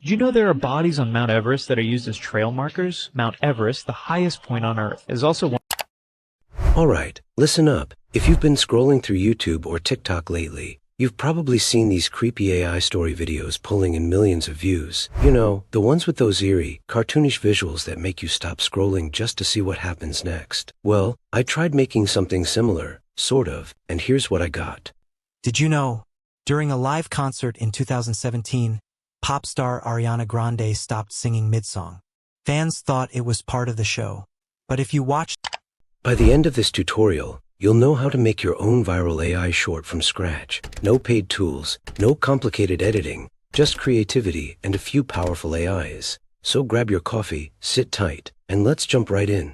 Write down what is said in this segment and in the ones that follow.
Did you know there are bodies on Mount Everest that are used as trail markers? Mount Everest, the highest point on Earth, is also one. Alright, listen up. If you've been scrolling through YouTube or TikTok lately, you've probably seen these creepy AI story videos pulling in millions of views. You know, the ones with those eerie, cartoonish visuals that make you stop scrolling just to see what happens next. Well, I tried making something similar, sort of, and here's what I got. Did you know, during a live concert in 2017, pop star Ariana Grande stopped singing mid-song. Fans thought it was part of the show. But if you watched... By the end of this tutorial, you'll know how to make your own viral AI short from scratch. No paid tools, no complicated editing, just creativity and a few powerful AIs. So grab your coffee, sit tight, and let's jump right in.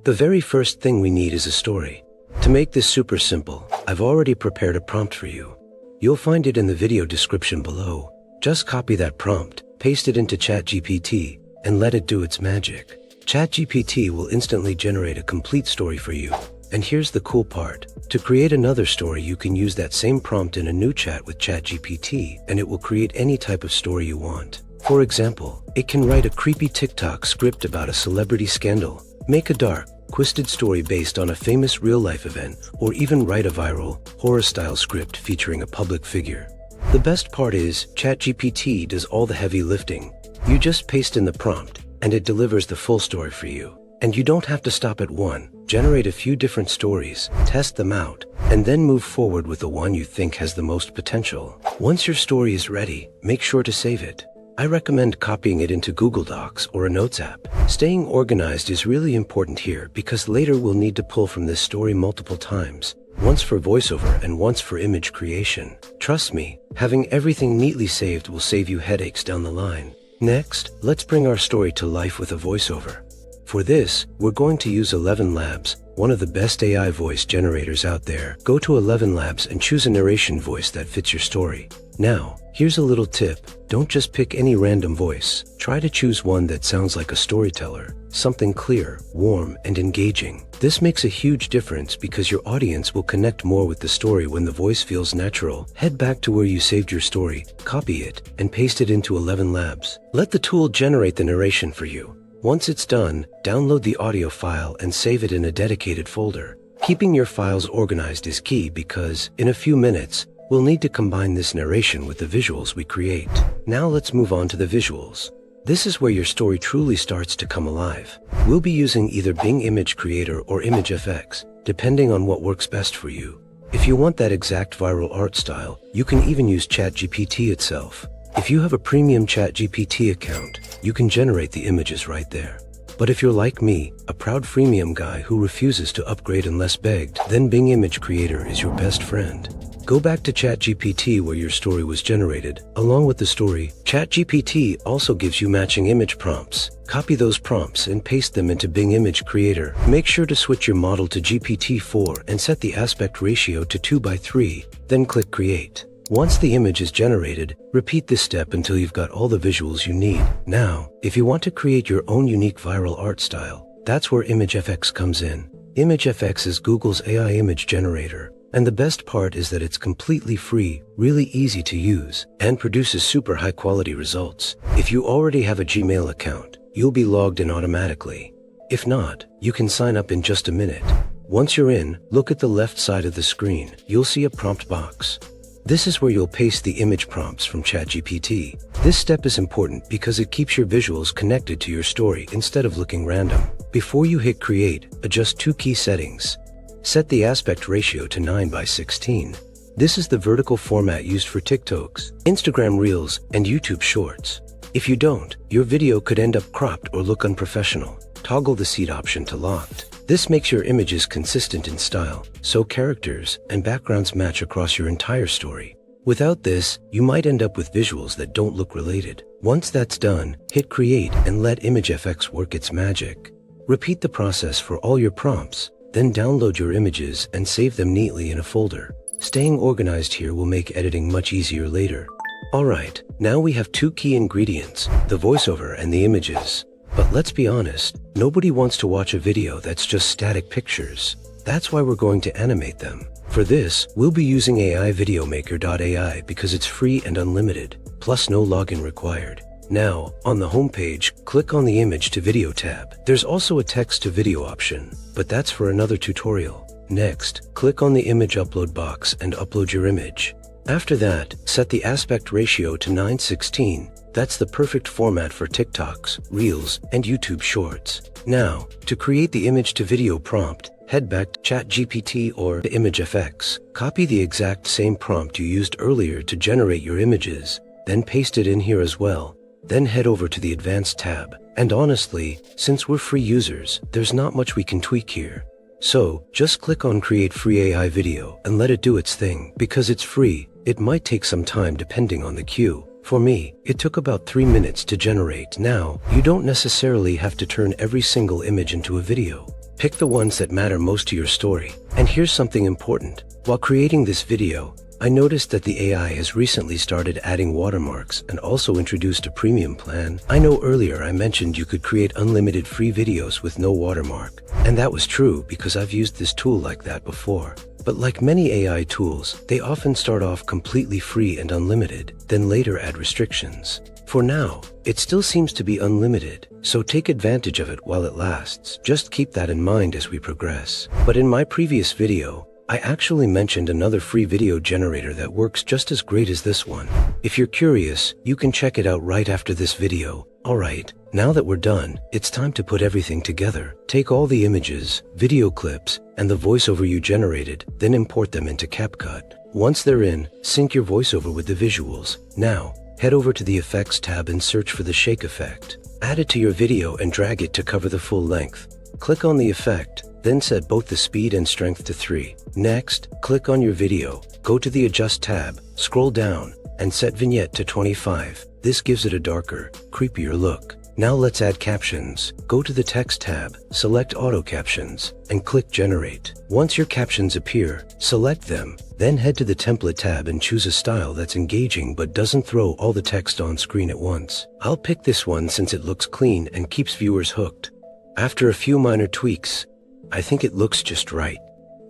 The very first thing we need is a story. To make this super simple, I've already prepared a prompt for you. You'll find it in the video description below. Just copy that prompt, paste it into ChatGPT, and let it do its magic. ChatGPT will instantly generate a complete story for you. And here's the cool part. To create another story, you can use that same prompt in a new chat with ChatGPT, and it will create any type of story you want. For example, it can write a creepy TikTok script about a celebrity scandal, make a dark, twisted story based on a famous real-life event, or even write a viral, horror-style script featuring a public figure. The best part is, ChatGPT does all the heavy lifting. You just paste in the prompt, and it delivers the full story for you. And you don't have to stop at one. Generate a few different stories, test them out, and then move forward with the one you think has the most potential. Once your story is ready, make sure to save it. I recommend copying it into Google Docs or a Notes app. Staying organized is really important here because later we'll need to pull from this story multiple times. Once for voiceover and once for image creation. Trust me, having everything neatly saved will save you headaches down the line. Next, let's bring our story to life with a voiceover. For this, we're going to use 11 Labs, one of the best AI voice generators out there. Go to 11 Labs and choose a narration voice that fits your story. Now, here's a little tip. Don't just pick any random voice. Try to choose one that sounds like a storyteller, something clear, warm, and engaging. This makes a huge difference because your audience will connect more with the story when the voice feels natural. Head back to where you saved your story, copy it, and paste it into 11 Labs. Let the tool generate the narration for you. Once it's done, download the audio file and save it in a dedicated folder. Keeping your files organized is key because, in a few minutes, we'll need to combine this narration with the visuals we create. Now let's move on to the visuals. This is where your story truly starts to come alive. We'll be using either Bing Image Creator or ImageFX, depending on what works best for you. If you want that exact viral art style, you can even use ChatGPT itself. If you have a premium ChatGPT account, you can generate the images right there. But if you're like me, a proud freemium guy who refuses to upgrade unless begged, then Bing Image Creator is your best friend. Go back to ChatGPT where your story was generated. Along with the story, ChatGPT also gives you matching image prompts. Copy those prompts and paste them into Bing Image Creator. Make sure to switch your model to GPT-4 and set the aspect ratio to 2:3, then click Create. Once the image is generated, repeat this step until you've got all the visuals you need. Now, if you want to create your own unique viral art style, that's where ImageFX comes in. ImageFX is Google's AI image generator, and the best part is that it's completely free, really easy to use, and produces super high quality results. If you already have a Gmail account, you'll be logged in automatically. If not, you can sign up in just a minute. Once you're in, look at the left side of the screen. You'll see a prompt box. This is where you'll paste the image prompts from ChatGPT. This step is important because it keeps your visuals connected to your story instead of looking random. Before you hit create, adjust two key settings. Set the aspect ratio to 9:16. This is the vertical format used for TikToks, Instagram Reels, and YouTube Shorts. If you don't, your video could end up cropped or look unprofessional. Toggle the seed option to locked. This makes your images consistent in style, so characters and backgrounds match across your entire story. Without this, you might end up with visuals that don't look related. Once that's done, hit create and let ImageFX work its magic. Repeat the process for all your prompts, then download your images and save them neatly in a folder. Staying organized here will make editing much easier later. Alright, now we have two key ingredients, the voiceover and the images. But let's be honest, nobody wants to watch a video that's just static pictures. That's why we're going to animate them. For this, we'll be using aivideomaker.ai because it's free and unlimited, plus no login required. Now, on the homepage, click on the Image to Video tab. There's also a Text to Video option, but that's for another tutorial. Next, click on the Image Upload box and upload your image. After that, set the aspect ratio to 9:16. That's the perfect format for TikToks, Reels, and YouTube Shorts. Now, to create the image to video prompt, head back to ChatGPT or to ImageFX. Copy the exact same prompt you used earlier to generate your images, then paste it in here as well. Then head over to the Advanced tab. And honestly, since we're free users, there's not much we can tweak here. So, just click on Create Free AI Video and let it do its thing. Because it's free, it might take some time depending on the queue. For me, it took about 3 minutes to generate. Now, you don't necessarily have to turn every single image into a video. Pick the ones that matter most to your story. And here's something important. While creating this video, I noticed that the AI has recently started adding watermarks and also introduced a premium plan. I know earlier I mentioned you could create unlimited free videos with no watermark. And that was true because I've used this tool like that before. But like many AI tools, they often start off completely free and unlimited, then later add restrictions. For now, it still seems to be unlimited, so take advantage of it while it lasts. Just keep that in mind as we progress. But in my previous video, I actually mentioned another free video generator that works just as great as this one. If you're curious, you can check it out right after this video. Alright, now that we're done, it's time to put everything together. Take all the images, video clips, and the voiceover you generated, then import them into CapCut. Once they're in, sync your voiceover with the visuals. Now, head over to the Effects tab and search for the shake effect. Add it to your video and drag it to cover the full length. Click on the effect, then set both the speed and strength to 3. Next, click on your video, go to the Adjust tab, scroll down, and set Vignette to 25. This gives it a darker, creepier look. Now let's add captions. Go to the Text tab, select Auto Captions, and click Generate. Once your captions appear, select them, then head to the Template tab and choose a style that's engaging but doesn't throw all the text on screen at once. I'll pick this one since it looks clean and keeps viewers hooked. After a few minor tweaks, I think it looks just right.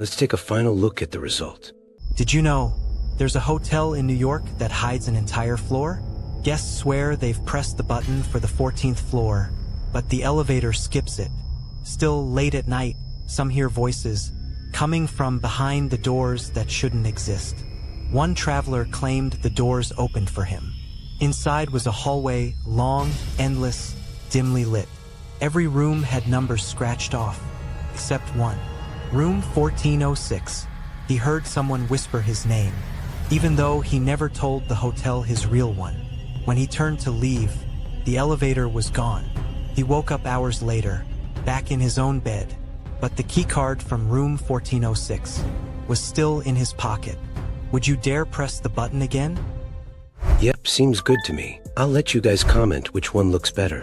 Let's take a final look at the result. Did you know there's a hotel in New York that hides an entire floor? Guests swear they've pressed the button for the 14th floor, but the elevator skips it. Still, late at night, some hear voices coming from behind the doors that shouldn't exist. One traveler claimed the doors opened for him. Inside was a hallway, long, endless, dimly lit. Every room had numbers scratched off, except one. Room 1406. He heard someone whisper his name, even though he never told the hotel his real one. When he turned to leave, the elevator was gone. He woke up hours later, back in his own bed, but the keycard from room 1406 was still in his pocket. Would you dare press the button again? Yep, seems good to me. I'll let you guys comment which one looks better.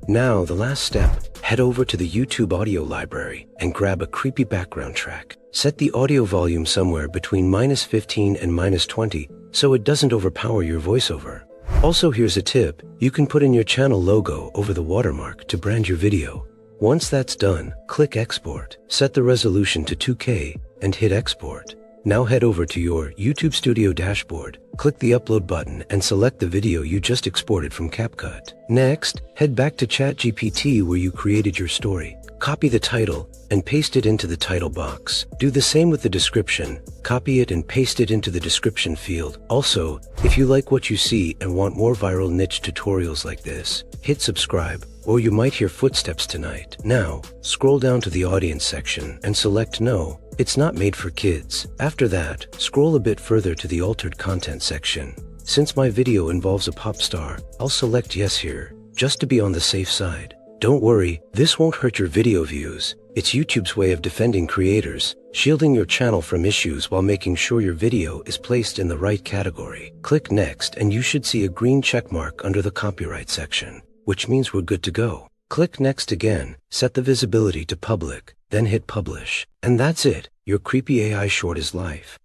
Now, the last step, head over to the YouTube audio library and grab a creepy background track. Set the audio volume somewhere between -15 and -20 so it doesn't overpower your voiceover. Also, here's a tip. You can put in your channel logo over the watermark to brand your video. Once that's done, click Export. Set the resolution to 2K and hit Export. Now head over to your YouTube Studio dashboard, click the Upload button and select the video you just exported from CapCut. Next, head back to ChatGPT where you created your story. Copy the title and paste it into the title box. Do the same with the description. Copy it and paste it into the description field. Also, if you like what you see and want more viral niche tutorials like this, hit subscribe, or you might hear footsteps tonight. Now, scroll down to the audience section and select No, it's not made for kids. After that, scroll a bit further to the altered content section. Since my video involves a pop star, I'll select Yes here, just to be on the safe side. Don't worry, this won't hurt your video views. It's YouTube's way of defending creators, shielding your channel from issues while making sure your video is placed in the right category. Click Next and you should see a green checkmark under the copyright section, which means we're good to go. Click Next again, set the visibility to public, then hit Publish. And that's it, your creepy AI short is live.